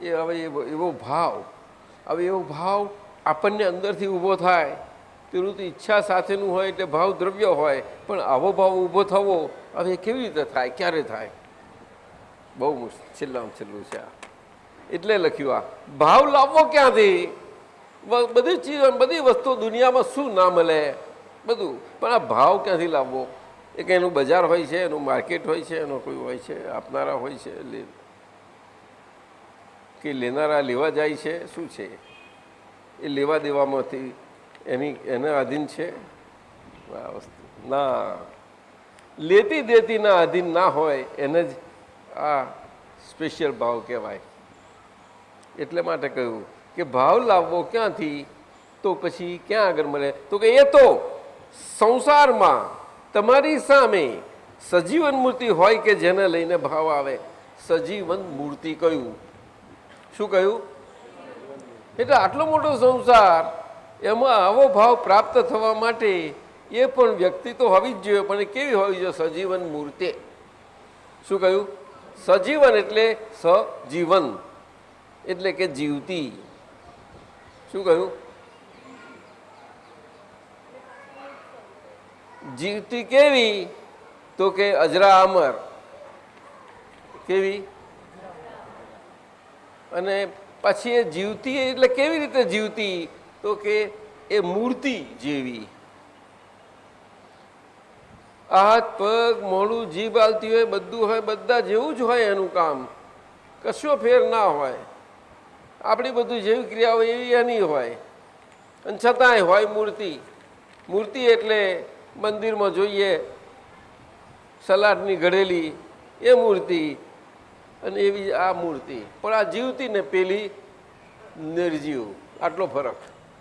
એ હવે એવો ભાવ, હવે એવો ભાવ આપણને અંદરથી ઊભો થાય. પેલું તો ઈચ્છા સાથેનું હોય એટલે ભાવ દ્રવ્ય હોય, પણ આવો ભાવ ઊભો થવો હવે કેવી રીતે થાય, ક્યારે થાય? બહુ છેલ્લામાં છેલ્લું છે આ. એટલે લખ્યું આ ભાવ લાવવો ક્યાંથી? બધી ચીજ, બધી વસ્તુ દુનિયામાં શું ના મળે બધું, પણ આ ભાવ ક્યાંથી લાવવો? એક એનું બજાર હોય છે, એનું માર્કેટ હોય છે, એનો કોઈ હોય છે, આપનારા હોય છે કે લેનારા લેવા જાય છે. શું છે એ લેવા દેવામાંથી એના આધીન છે આ વસ્તુ? ના, લેતી દેતીના આધીન ના હોય એને જ આ સ્પેશિયલ ભાવ કહેવાય. એટલે માટે કહ્યું કે ભાવ લાવવો ક્યાંથી? તો પછી ક્યાં આગળ મળે? તો કે એ તો સંસારમાં તમારી સામે સજીવન મૂર્તિ હોય કે જેને લઈને ભાવ આવે. સજીવન મૂર્તિ કહ્યું. શું કહ્યું? એટલે આટલો મોટો સંસાર, એમાં આવો ભાવ પ્રાપ્ત થવા માટે એ પણ વ્યક્તિ તો હોવી જ જોઈએ, પણ એ કેવી હોવી જોઈએ? સજીવન મૂર્તિ. શું કહ્યું? સજીવન એટલે સજીવન એટલે કે જીવતી. શું કહ્યું? જીવતી કેવી? તો કે અજરા અમર. કેવી? અને પછી એ જીવતી એટલે કેવી રીતે જીવતી? તો કે એ મૂર્તિ જેવી. હાથ પગ મોઢું જીભ હાલતી હોય, બધું હોય, બધા જેવું જ હોય એનું કામ, કશો ફેર ના હોય. આપણી બધું જેવી ક્રિયા હોય એવી એની હોય, અને છતાંય હોય મૂર્તિ. મૂર્તિ એટલે મંદિરમાં જોઈએ સલાડની ઘડેલી એ મૂર્તિ, અને એવી આ મૂર્તિ. પણ આ જીવતી ને પેલી નિર્જીવ, આટલો ફરક.